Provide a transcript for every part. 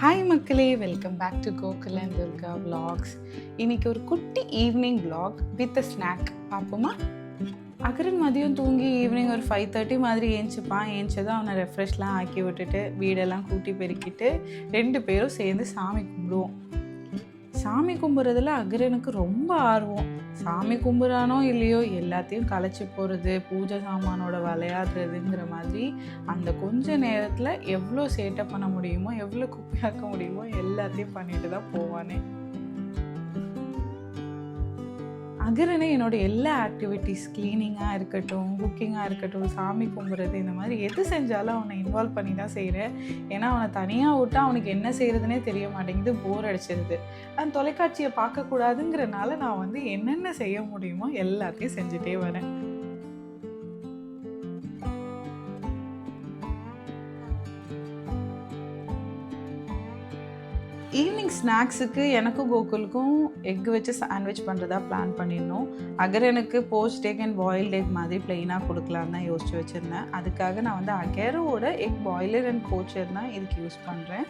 Hi மக்களே, welcome back to Gokul and Durga vlogs. இன்னைக்கு ஒரு குட்டி ஈவினிங் vlog வித் ஸ்நாக் பார்ப்போமா? அகரன் மதியம் தூங்கி ஈவினிங் ஒரு 5:30 மாதிரி ஏஞ்சிப்பான். ஏஞ்சதும் அவனை ரெஃப்ரெஷ்லாம் ஆக்கி விட்டுட்டு வீடெல்லாம் கூட்டி பெருக்கிட்டு 2 பேரும் சேர்ந்து சாமி கும்பிடுவோம். சாமி கும்பிட்றதுல அகரனுக்கு ரொம்ப ஆர்வம். சாமி கும்பிட்றானோ இல்லையோ எல்லாத்தையும் கலைச்சி போகிறது, பூஜை சாமானோட விளையாடுறதுங்கிற மாதிரி அந்த கொஞ்ச நேரத்தில் எவ்வளோ சேட்டை பண்ண முடியுமோ, எவ்வளோ குப்பையாக்க முடியுமோ எல்லாத்தையும் பண்ணிட்டு தான் போவானே. அகரனே என்னோட எல்லா ஆக்டிவிட்டீஸ், க்ளீனிங்காக இருக்கட்டும், குக்கிங்காக இருக்கட்டும், சாமி கும்பிட்றது, இந்த மாதிரி எது செஞ்சாலும் அவனை இன்வால்வ் பண்ணி தான் செய்கிறேன். ஏன்னா அவனை தனியாக விட்டால் அவனுக்கு என்ன செய்கிறதுனே தெரிய மாட்டேங்குது, போர் அடிச்சிருது. அந்த தொலைக்காட்சியை பார்க்கக்கூடாதுங்கிறனால நான் என்னென்ன செய்ய முடியுமோ எல்லாத்தையும் செஞ்சுட்டே வரேன். ஈவினிங் ஸ்நாக்ஸுக்கு எனக்கும் கோகுலுக்கும் எக் வச்சு சாண்ட்விச் பண்ணுறதா பிளான் பண்ணியிருந்தோம். அகரனுக்கு போச்ட் எக் அண்ட் பாயில்டு எக் மாதிரி ப்ளெயினாக கொடுக்கலான்னு தான் யோசிச்சு வச்சுருந்தேன். அதுக்காக நான் அகரோட எக் பாய்லர் அண்ட் போச்சர் தான் இதுக்கு யூஸ் பண்ணுறேன்.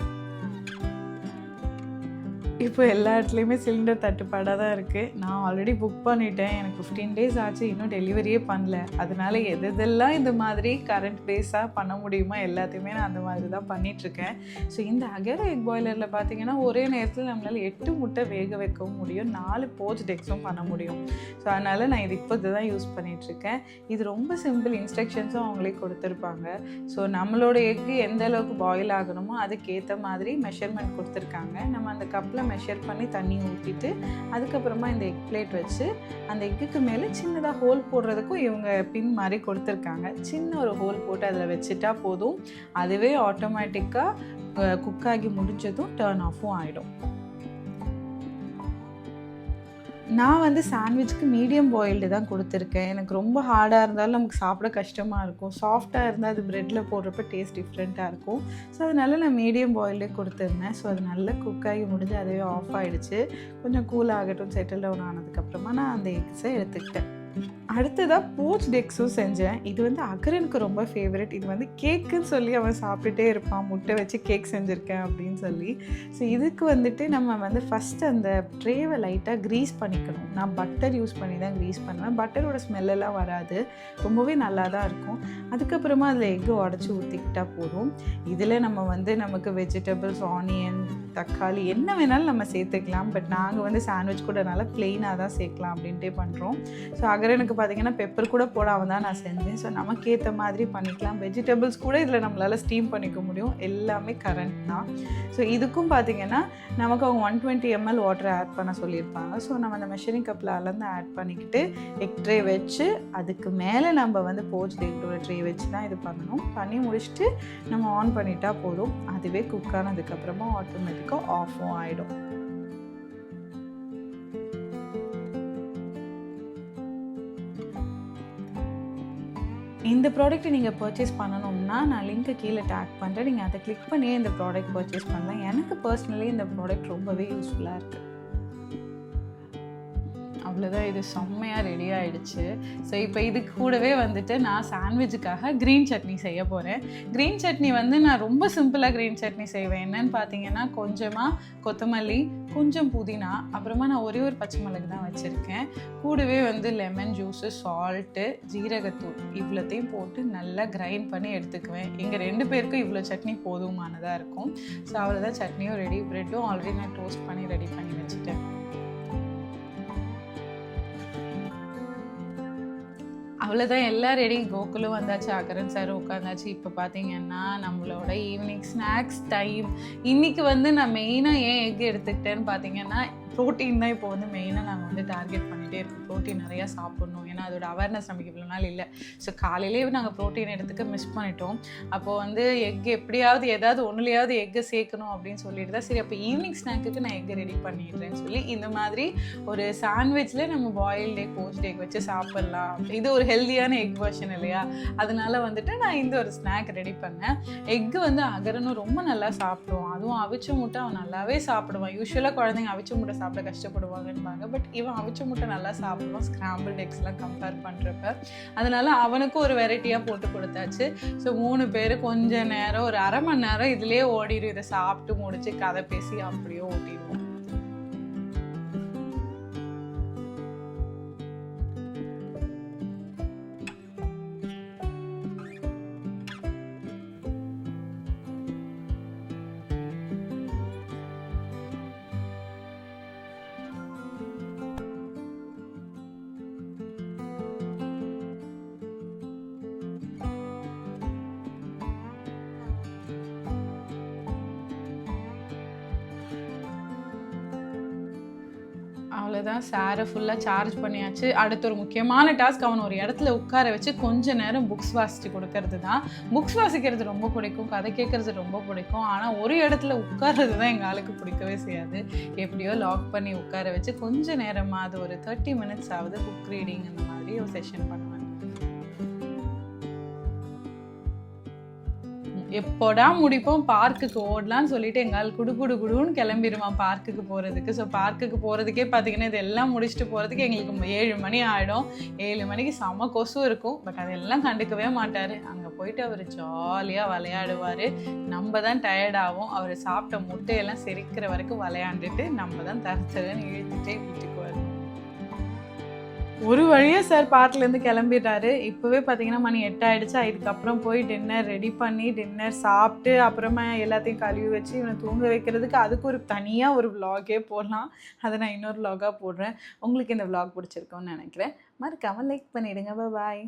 இப்போ எல்லா இடத்துலையுமே சிலிண்டர் தட்டுப்பாடாக தான் இருக்குது. நான் ஆல்ரெடி புக் பண்ணிட்டேன். எனக்கு 15 days ஆச்சு, இன்னும் டெலிவரியே பண்ணல. அதனால் எதெல்லாம் இந்த மாதிரி கரண்ட் பேஸாக பண்ண முடியுமோ எல்லாத்தையுமே நான் அந்த மாதிரி தான் பண்ணிகிட்ருக்கேன். ஸோ இந்த அகரோ எக் பாய்லரில் பார்த்திங்கன்னா ஒரே நேரத்தில் நம்மளால் 8 முட்டை வேக வைக்கவும் முடியும், 4 போச்ட் எக்ஸும் பண்ண முடியும். ஸோ அதனால் நான் இப்போ தான் யூஸ் பண்ணிகிட்ருக்கேன். இது ரொம்ப சிம்பிள், இன்ஸ்ட்ரக்ஷன்ஸும் அவங்களே கொடுத்துருப்பாங்க. ஸோ நம்மளோட எக்கு எந்த அளவுக்கு பாயில் ஆகணுமோ அதுக்கேற்ற மாதிரி மெஷர்மெண்ட் கொடுத்துருக்காங்க. நம்ம அந்த கப்பில் மெஷர் பண்ணி தண்ணி ஊற்றிட்டு அதுக்கப்புறமா இந்த எக் பிளேட் வச்சு அந்த எக்குக்கு மேலே சின்னதாக ஹோல் போடுறதுக்கும் இவங்க பின் மாதிரி கொடுத்துருக்காங்க. சின்ன ஒரு ஹோல் போட்டு அதில் வச்சுட்டா போதும், அதுவே ஆட்டோமேட்டிக்காக குக் ஆகி முடிஞ்சதும் டர்ன் ஆஃபும் ஆகிடும். நான் சாண்ட்விச்சுக்கு மீடியம் பாயில்டு தான் கொடுத்துருக்கேன். எனக்கு ரொம்ப ஹார்டாக இருந்தாலும் நமக்கு சாப்பிட கஷ்டமாக இருக்கும், சாஃப்டாக இருந்தால் அது ப்ரெட்டில் போடுறப்ப டேஸ்ட் டிஃப்ரெண்ட்டாக இருக்கும். ஸோ அதனால நான் மீடியம் பாயில்டே கொடுத்துருந்தேன். ஸோ அது நல்லா குக் ஆகி முடிஞ்சு அதுவே ஆஃப் ஆகிடுச்சு. கொஞ்சம் கூல் ஆகட்டும், செட்டில் டவுன் ஆனதுக்கப்புறமா நான் அந்த எக்ஸை எடுத்துக்கிட்டேன். அடுத்ததாக போச்ட் எக்ஸும் செஞ்சேன். இது அகரனுக்கு ரொம்ப ஃபேவரட். இது கேக்குன்னு சொல்லி அவன் சாப்பிட்டுட்டே இருப்பான், முட்டை வச்சு கேக் செஞ்சுருக்கேன் அப்படின்னு சொல்லி. ஸோ இதுக்கு நம்ம ஃபஸ்ட்டு அந்த ட்ரேவை லைட்டாக க்ரீஸ் பண்ணிக்கணும். நான் பட்டர் யூஸ் பண்ணி தான் க்ரீஸ் பண்ணுவேன். பட்டரோட ஸ்மெல்லெல்லாம் வராது, ரொம்பவே நல்லா தான் இருக்கும். அதுக்கப்புறமா அதில் எக்கு உடச்சி ஊற்றிக்கிட்டால் போதும். இதில் நமக்கு வெஜிடபிள்ஸ், ஆனியன், தக்காளி என்ன வேணாலும் நம்ம சேர்த்துக்கலாம். பட் நாங்கள் சாண்ட்விச் கூடனால ப்ளெயினாக தான் சேர்க்கலாம் அப்படின்ட்டே பண்ணுறோம். ஸோ அகரனுக்கு பார்த்திங்கன்னா பெப்பர் கூட போடாமல் தான் நான் செஞ்சேன். ஸோ நமக்கு ஏற்ற மாதிரி பண்ணிக்கலாம். வெஜிடபிள்ஸ் கூட இதில் நம்மளால் ஸ்டீம் பண்ணிக்க முடியும். எல்லாமே கரண்ட் தான். ஸோ இதுக்கும் பார்த்திங்கன்னா நமக்கு அவங்க 120 ml வாட்டர் ஆட் பண்ண சொல்லியிருப்பாங்க. ஸோ நம்ம அந்த மெஷரிங் கப்பில் அளந்து ஆட் பண்ணிக்கிட்டு எக் ட்ரே வச்சு அதுக்கு மேலே நம்ம போச்ட் எக்கோட ட்ரே வச்சு தான் இது பண்ணணும். பண்ணி முடிச்சுட்டு நம்ம ஆன் பண்ணிட்டா போதும், அதுவே குக் ஆனதுக்கப்புறமா ஆட்டோமேட்டிக்காக ஆஃபும் ஆகிடும். இந்த ப்ராடக்ட்டை நீங்கள் பர்ச்சேஸ் பண்ணணும்னா நான் லிங்க்கை கீழே டேக் பண்ணுறேன். நீங்கள் அதை கிளிக் பண்ணியே இந்த ப்ராடக்ட் பர்ச்சேஸ் பண்ணலாம். எனக்கு பர்சனலி இந்த ப்ராடக்ட் ரொம்பவே யூஸ்ஃபுல்லாக இருக்குது. அவ்வளோதான், இது செம்மையாக ரெடி ஆகிடுச்சு. ஸோ இப்போ இதுக்கு கூடவே நான் சாண்ட்விச்சுக்காக க்ரீன் சட்னி செய்ய போகிறேன். க்ரீன் சட்னி நான் ரொம்ப சிம்பிளாக க்ரீன் சட்னி செய்வேன். என்னென்னு பார்த்தீங்கன்னா கொஞ்சமாக கொத்தமல்லி, கொஞ்சம் புதினா, அப்புறமா நான் ஒரே ஒரு பச்சை மிளகு தான் வச்சுருக்கேன். கூடவே லெமன் ஜூஸு, சால்ட்டு, ஜீரகத்தூள் இவ்வளோத்தையும் போட்டு நல்லா கிரைண்ட் பண்ணி எடுத்துக்குவேன். எங்கள் 2 பேருக்கும் இவ்வளோ சட்னி போதுமானதாக இருக்கும். ஸோ அவ்வளோதான், சட்னியும் ரெடி. ப்ரெட்டும் ஆல்ரெடி நான் டோஸ்ட் பண்ணி ரெடி பண்ணி வச்சுட்டேன். அவ்வளோதான், எல்லாம் ரெடி. கோகுலும் வந்தாச்சு, அகரன் சார் உட்காந்தாச்சு. இப்போ பார்த்தீங்கன்னா நம்மளோட ஈவினிங் ஸ்நாக்ஸ் டைம். இன்றைக்கி நான் மெயினாக ஏன் எக் எடுத்துக்கிட்டேன்னு பார்த்தீங்கன்னா ப்ரோட்டீன் தான் இப்போ மெயினாக நாங்கள் டார்கெட் பண்ணிகிட்டே இருக்கோம். ப்ரோட்டீன் நிறையா சாப்பிட்ணும். ஏன்னா அதோட அவேர்னஸ் நமக்கு இவ்வளோ நாள் இல்லை. ஸோ காலையிலே நாங்கள் ப்ரோட்டீன் எடுத்துக்க மிஸ் பண்ணிட்டோம். அப்போது எக் எப்படியாவது ஏதாவது ஒன்றுலையாவது எக்கை சேர்க்கணும் அப்படின்னு சொல்லிட்டு தான் சரி அப்போ ஈவினிங் ஸ்நாக்குக்கு நான் எக்கை ரெடி பண்ணிடுறேன்னு சொல்லி இந்த மாதிரி ஒரு சாண்ட்விச்சில் நம்ம பாயில்டு எக், போச்ட் எக் வச்சு சாப்பிட்லாம். இது ஒரு ஹெல்தியான எக் வெர்ஷன் இல்லையா? அதனால நான் இந்த ஒரு ஸ்நாக் ரெடி பண்ணேன். எக்கு அகரனும் ரொம்ப நல்லா சாப்பிடுவான். அதுவும் அவிச்ச முட்டை அவன் நல்லாவே சாப்பிடுவான். யூஸ்வலாக குழந்தைங்க அவிச்ச முட்டை சாப்பிட கஷ்டப்படுவாங்கன்பாங்க. பட் இவன் அவிச்ச முட்டை நல்லா சாப்பிடுவான் ஸ்க்ராம்பிள்டு எக்ஸ்லாம் கம்பேர் பண்ணுறப்ப. அதனால் அவனுக்கும் ஒரு வெரைட்டியாக போட்டு கொடுத்தாச்சு. ஸோ 3 பேர் கொஞ்ச நேரம் ஒரு அரை மணி நேரம் இதுலேயே ஓடிடும். இதை சாப்பிட்டு முடிச்சு கதை பேசி அப்படியே ஓட்டிடுவோம். அவ்வளோதான், சாரை ஃபுல்லாக சார்ஜ் பண்ணியாச்சு. அடுத்த ஒரு முக்கியமான டாஸ்க், அவன் ஒரு இடத்துல உட்கார வச்சு கொஞ்ச நேரம் புக்ஸ் வாசித்து கொடுக்கறது தான். புக்ஸ் வாசிக்கிறது ரொம்ப பிடிக்கும், கதை கேட்குறது ரொம்ப பிடிக்கும். ஆனால் ஒரு இடத்துல உட்கார்றது தான் எங்கள் ஆளுக்கு பிடிக்கவே செய்யாது. எப்படியோ லாக் பண்ணி உட்கார வச்சு கொஞ்ச நேரமாக அது ஒரு 30 minutes ஆகுது புக் ரீடிங் அந்த மாதிரி ஒரு செஷன் பண்ணுவேன். எப்போடா முடிப்போம் பார்க்குக்கு ஓடலான்னு சொல்லிட்டு எங்கால் குடுன்னு கிளம்பிடுவான் பார்க்குக்கு போகிறதுக்கு. ஸோ பார்க்குக்கு போகிறதுக்கே பார்த்தீங்கன்னா இதெல்லாம் முடிச்சுட்டு போகிறதுக்கு எங்களுக்கு 7 மணி ஆகிடும். 7 மணிக்கு செம கொசு இருக்கும். பட் அதெல்லாம் கண்டுக்கவே மாட்டார். அங்கே போயிட்டு அவர் ஜாலியாக விளையாடுவார். நம்ம தான் டயர்ட் ஆகும். அவர் சாப்பிட்ட முட்டையெல்லாம் செரிக்கிற வரைக்கும் விளையாண்டுட்டு நம்ம தான் தரன்னு இழுத்துட்டே வீட்டுக்கு வருவோம். ஒரு வழியாக சார் பார்க்லேருந்து கிளம்பிடுறாரு. இப்போவே பார்த்தீங்கன்னா மணி 8 ஆகிடுச்சா. இதுக்கப்புறம் போய் டின்னர் ரெடி பண்ணி டின்னர் சாப்பிட்டு அப்புறமா எல்லாத்தையும் கழுவி வச்சு இவனை தூங்க வைக்கிறதுக்கு அதுக்கு ஒரு தனியாக ஒரு விலாகே போடலாம். அதை நான் இன்னொரு விலாகாக போடுறேன். உங்களுக்கு இந்த விலாக் பிடிச்சிருக்கோன்னு நினைக்கிறேன். மறக்காமல் லைக் பண்ணிவிடுங்க. பாய்.